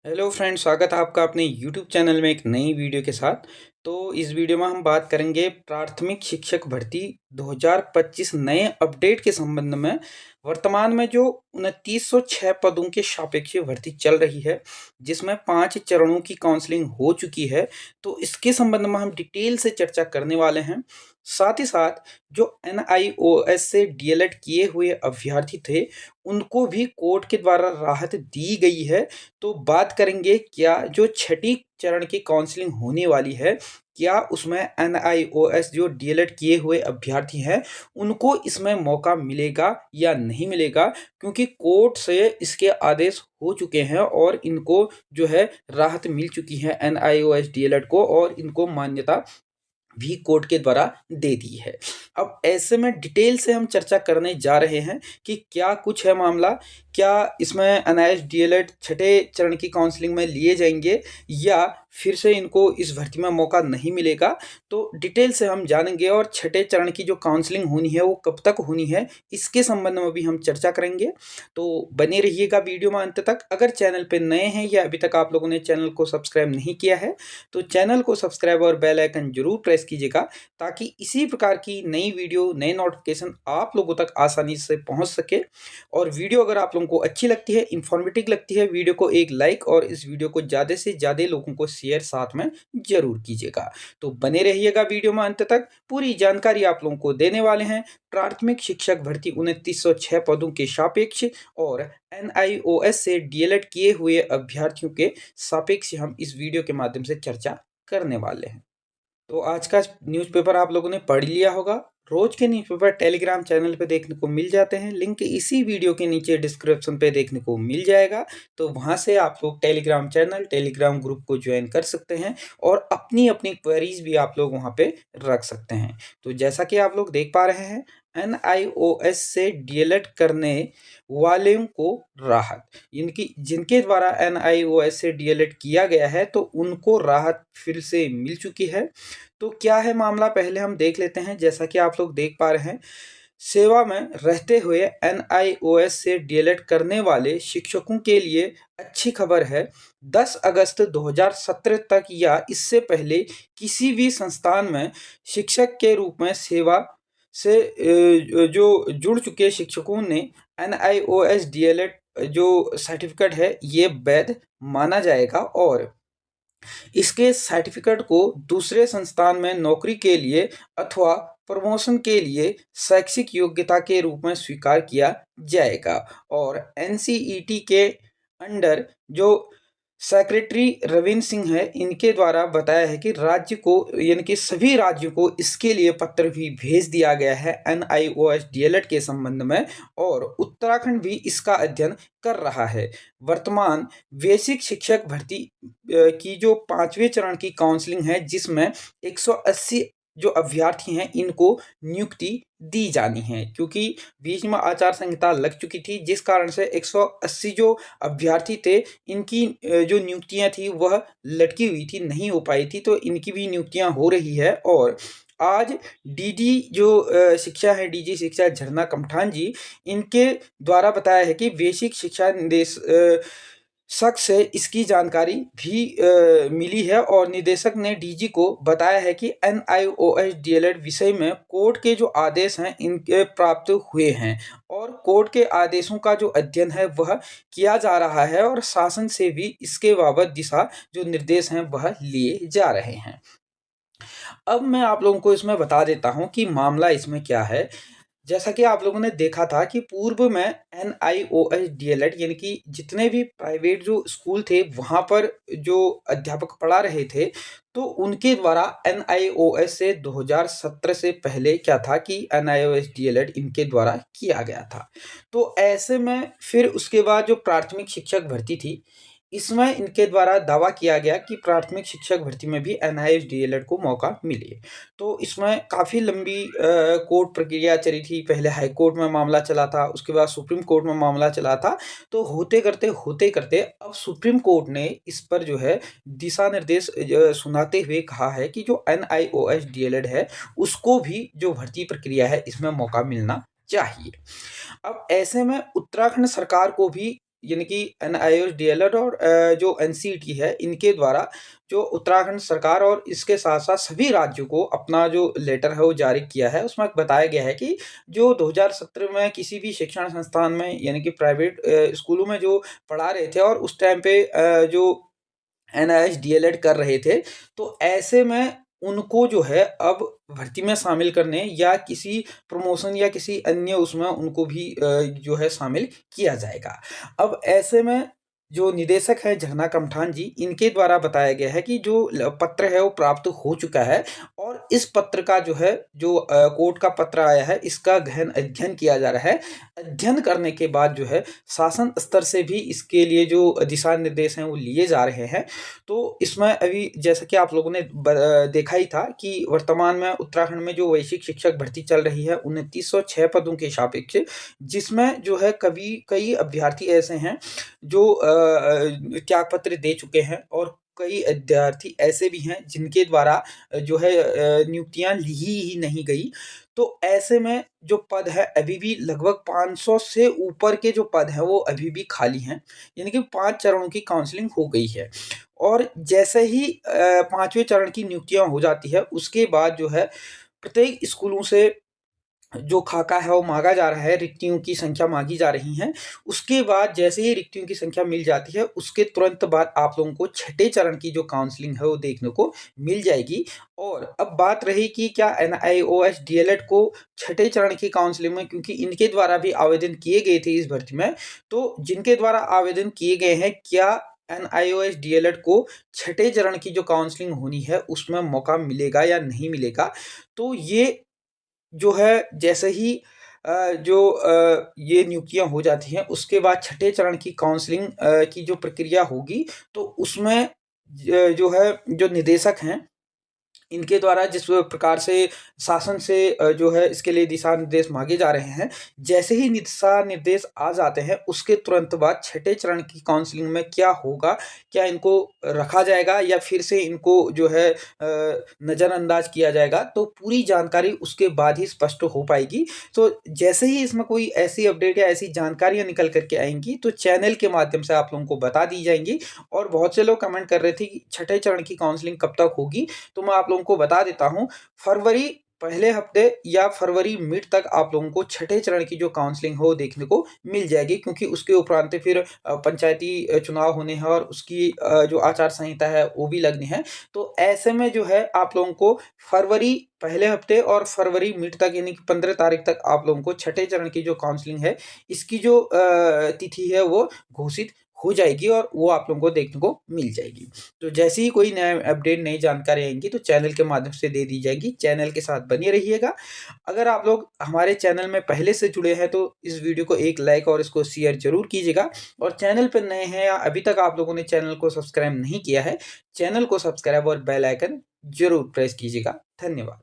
Hello friends, स्वागत है आपका अपने यूट्यूब चैनल में एक नई वीडियो के साथ। तो इस वीडियो में हम बात करेंगे प्राथमिक शिक्षक भर्ती 2025 नए अपडेट के संबंध में। वर्तमान में जो 2906 पदों के सापेक्ष भर्ती चल रही है, जिसमें 5 चरणों की काउंसलिंग हो चुकी है। तो इसके संबंध में हम डिटेल से चर्चा करने वाले हैं। साथ ही साथ जो NIOS से डीएलएड किए हुए अभ्यर्थी थे, उनको भी कोर्ट के द्वारा राहत दी गई है। तो बात करेंगे क्या जो छठी चरण की काउंसलिंग होने वाली है, क्या उसमें NIOS जो डीएलएड किए हुए अभ्यर्थी हैं, उनको इसमें मौका मिलेगा या नहीं मिलेगा? क्योंकि कोर्ट से इसके आदेश हो चुके हैं और इनको जो है राहत मिल चुकी है NIOS डीएलएड को, और इनको मान्यता भी कोर्ट के द्वारा दे दी है। अब ऐसे में डिटेल से हम चर्चा करने जा रहे हैं कि क्या कुछ है मामला, क्या इसमें एनआईएस डीएलएड छठे चरण की काउंसलिंग में लिए जाएंगे या फिर से इनको इस भर्ती में मौका नहीं मिलेगा। तो डिटेल से हम जानेंगे, और छठे चरण की जो काउंसलिंग होनी है वो कब तक होनी है, इसके संबंध में भी हम चर्चा करेंगे। तो बने रहिएगा वीडियो में अंत तक। अगर चैनल पे नए हैं या अभी तक आप लोगों ने चैनल को सब्सक्राइब नहीं किया है, तो चैनल को सब्सक्राइब और बेल आइकन जरूर प्रेस कीजिएगा, ताकि इसी प्रकार की नई वीडियो, नए नोटिफिकेशन आप लोगों तक आसानी से पहुंच सके। और वीडियो अगर आप लोगों को अच्छी लगती है, इंफॉर्मेटिव लगती है, वीडियो को एक लाइक और इस वीडियो को ज़्यादा से ज़्यादा लोगों को शेयर साथ में जरूर कीजिएगा। तो बने रहिएगा वीडियो में अंत तक, पूरी जानकारी आप लोगों को देने वाले हैं। प्राथमिक शिक्षक भर्ती 2906 पदों के सापेक्ष और NIOS से डीएलएड किए हुए अभ्यर्थियों के सापेक्ष हम इस वीडियो के माध्यम से चर्चा करने वाले हैं। तो आज का न्यूज़पेपर आप लोगों ने पढ़ लिया होगा। रोज के न्यूज़पेपर टेलीग्राम चैनल पे देखने को मिल जाते हैं। लिंक इसी वीडियो के नीचे डिस्क्रिप्शन पे देखने को मिल जाएगा। तो वहां से आप लोग टेलीग्राम चैनल, टेलीग्राम ग्रुप को ज्वाइन कर सकते हैं और अपनी अपनी क्वेरीज भी आप लोग वहां पे रख सकते हैं। तो जैसा कि आप लोग देख पा रहे हैं, NIOS से डीएलएड करने वालों को राहत, इनकी जिनके द्वारा NIOS से डीएलएड किया गया है, तो उनको राहत फिर से मिल चुकी है। तो क्या है मामला, पहले हम देख लेते हैं। जैसा कि आप लोग देख पा रहे हैं, सेवा में रहते हुए NIOS से डीएलएड करने वाले शिक्षकों के लिए अच्छी खबर है। 10 अगस्त 2017 तक या इससे पहले किसी भी संस्थान में शिक्षक के रूप में सेवा से जो जुड़ चुके शिक्षकों ने NIOS डीएलएड जो सर्टिफिकेट है, ये वैध माना जाएगा और इसके सर्टिफिकेट को दूसरे संस्थान में नौकरी के लिए अथवा प्रमोशन के लिए शैक्षिक योग्यता के रूप में स्वीकार किया जाएगा। और NCET के अंडर जो सेक्रेटरी रविंद्र सिंह है, इनके द्वारा बताया है कि राज्य को, यानी कि सभी राज्यों को इसके लिए पत्र भी भेज दिया गया है NIOS डीएलएड के संबंध में, और उत्तराखंड भी इसका अध्ययन कर रहा है। वर्तमान बेसिक शिक्षक भर्ती की जो 5वें चरण की काउंसलिंग है, जिसमें 180 जो अभ्यर्थी हैं, इनको नियुक्ति दी जानी है, क्योंकि बीच में आचार संहिता लग चुकी थी, जिस कारण से 180 जो अभ्यर्थी थे, इनकी जो नियुक्तियां थी वह लटकी हुई थी, नहीं हो पाई थी। तो इनकी भी नियुक्तियां हो रही है। और आज डीजी जो शिक्षा है, डीजी शिक्षा झरना कमठान जी, इनके द्वारा बताया है कि बेसिक शिक्षा निदेश शक से इसकी जानकारी भी मिली है, और निदेशक ने डीजी को बताया है कि NIOS डीएलएड विषय में कोर्ट के जो आदेश हैं, इनके प्राप्त हुए हैं, और कोर्ट के आदेशों का जो अध्ययन है वह किया जा रहा है, और शासन से भी इसके बाबत दिशा जो निर्देश हैं वह लिए जा रहे हैं। अब मैं आप लोगों को इसमें बता देता हूं कि मामला इसमें क्या है। जैसा कि आप लोगों ने देखा था कि पूर्व में NIOS डीएलएड, यानी कि जितने भी प्राइवेट जो स्कूल थे, वहाँ पर जो अध्यापक पढ़ा रहे थे, तो उनके द्वारा NIOS से 2017 से पहले क्या था कि NIOS डीएलएड इनके द्वारा किया गया था। तो ऐसे में फिर उसके बाद जो प्राथमिक शिक्षक भर्ती थी, इसमें इनके द्वारा दावा किया गया कि प्राथमिक शिक्षक भर्ती में भी NIOS डीएलएड को मौका मिले। तो इसमें काफ़ी लंबी कोर्ट प्रक्रिया चली थी। पहले हाई कोर्ट में मामला चला था, उसके बाद सुप्रीम कोर्ट में मामला चला था। तो होते करते अब सुप्रीम कोर्ट ने इस पर जो है दिशा निर्देश सुनाते हुए कहा है कि जो NIOS डीएलएड है, उसको भी जो भर्ती प्रक्रिया है, इसमें मौका मिलना चाहिए। अब ऐसे में उत्तराखंड सरकार को भी यानी कि NIOS DLED और जो NCET है, इनके द्वारा जो उत्तराखंड सरकार और इसके साथ-साथ सभी राज्यों को अपना जो लेटर है वो जारी किया है। उसमें बताया गया है कि जो 2017 में किसी भी शिक्षण संस्थान में यानी कि प्राइवेट स्कूलों में जो पढ़ा रहे थे और उस टाइम पे जो NIOS DLED कर रहे थे, तो ऐसे में उनको जो है अब भर्ती में शामिल करने या किसी प्रमोशन या किसी अन्य उसमें उनको भी जो है शामिल किया जाएगा। अब ऐसे में जो निदेशक हैं झरना कमठान जी, इनके द्वारा बताया गया है कि जो पत्र है वो प्राप्त हो चुका है और इस पत्र का जो है जो कोर्ट का पत्र आया है, इसका गहन अध्ययन किया जा रहा है। अध्ययन करने के बाद जो है शासन स्तर से भी इसके लिए जो दिशा निर्देश हैं वो लिए जा रहे हैं। तो इसमें अभी जैसा कि आप लोगों ने देखा ही था कि वर्तमान में उत्तराखंड में जो वैश्विक शिक्षक भर्ती चल रही है 2906 पदों के सापेक्ष, जिसमें जो है कभी कई अभ्यर्थी ऐसे हैं जो त्याग पत्र दे चुके हैं और कई अभ्यर्थी ऐसे भी हैं जिनके द्वारा जो है नियुक्तियां ली ही नहीं गई। तो ऐसे में जो पद है अभी भी लगभग 500 से ऊपर के जो पद हैं वो अभी भी खाली हैं, यानी कि 5 चरणों की काउंसलिंग हो गई है और जैसे ही 5वें चरण की नियुक्तियाँ हो जाती है, उसके बाद जो है प्रत्येक स्कूलों से जो खाका है वो माँगा जा रहा है, रिक्तियों की संख्या माँगी जा रही हैं। उसके बाद जैसे ही रिक्तियों की संख्या मिल जाती है, उसके तुरंत बाद आप लोगों को छठे चरण की जो काउंसलिंग है वो देखने को मिल जाएगी। और अब बात रही कि क्या NIOS DLED को छठे चरण की काउंसलिंग में, क्योंकि इनके द्वारा भी आवेदन किए गए थे इस भर्ती में, तो जिनके द्वारा आवेदन किए गए हैं, क्या NIOS DLED को छठे चरण की जो काउंसलिंग होनी है उसमें मौका मिलेगा या नहीं मिलेगा? तो ये जो है जैसे ही ये नियुक्तियाँ हो जाती हैं, उसके बाद छठे चरण की काउंसलिंग की जो प्रक्रिया होगी, तो उसमें जो है जो निदेशक हैं इनके द्वारा जिस प्रकार से शासन से जो है इसके लिए दिशा निर्देश मांगे जा रहे हैं, जैसे ही दिशा निर्देश आ जाते हैं, उसके तुरंत बाद छठे चरण की काउंसलिंग में क्या होगा? क्या इनको रखा जाएगा या फिर से इनको जो है नज़रअंदाज किया जाएगा? तो पूरी जानकारी उसके बाद ही स्पष्ट हो पाएगी। तो जैसे ही इसमें कोई ऐसी अपडेट या ऐसी जानकारियाँ निकल कर के आएँगी, तो चैनल के माध्यम से आप लोगों को बता दी जाएँगी। और बहुत से लोग कमेंट कर रहे थे कि छठे चरण की काउंसलिंग कब तक होगी? तो मैं आप लोगों को बता देता हूँ, फरवरी पहले हफ्ते या फरवरी मिड तक आप लोगों को छठे चरण की जो काउंसलिंग हो देखने को मिल जाएगी, क्योंकि उसके उपरांत फिर पंचायती चुनाव होने हैं और उसकी जो आचार संहिता है वो भी लगनी है। तो ऐसे में जो है आप लोगों को फरवरी पहले हफ्ते और फरवरी मिड तक यानी कि 15 तारीख तक आप लोगों को छठे चरण की जो काउंसलिंग है, इसकी जो तिथि है वो घोषित हो जाएगी और वो आप लोगों को देखने को मिल जाएगी। तो जैसे ही कोई नया अपडेट, नई जानकारी आएँगी तो चैनल के माध्यम से दे दी जाएगी। चैनल के साथ बने रहिएगा। अगर आप लोग हमारे चैनल में पहले से जुड़े हैं तो इस वीडियो को एक लाइक और इसको शेयर ज़रूर कीजिएगा और चैनल पर नए हैं या अभी तक आप लोगों ने चैनल को सब्सक्राइब नहीं किया है, चैनल को सब्सक्राइब और बेल आइकन ज़रूर प्रेस कीजिएगा। धन्यवाद।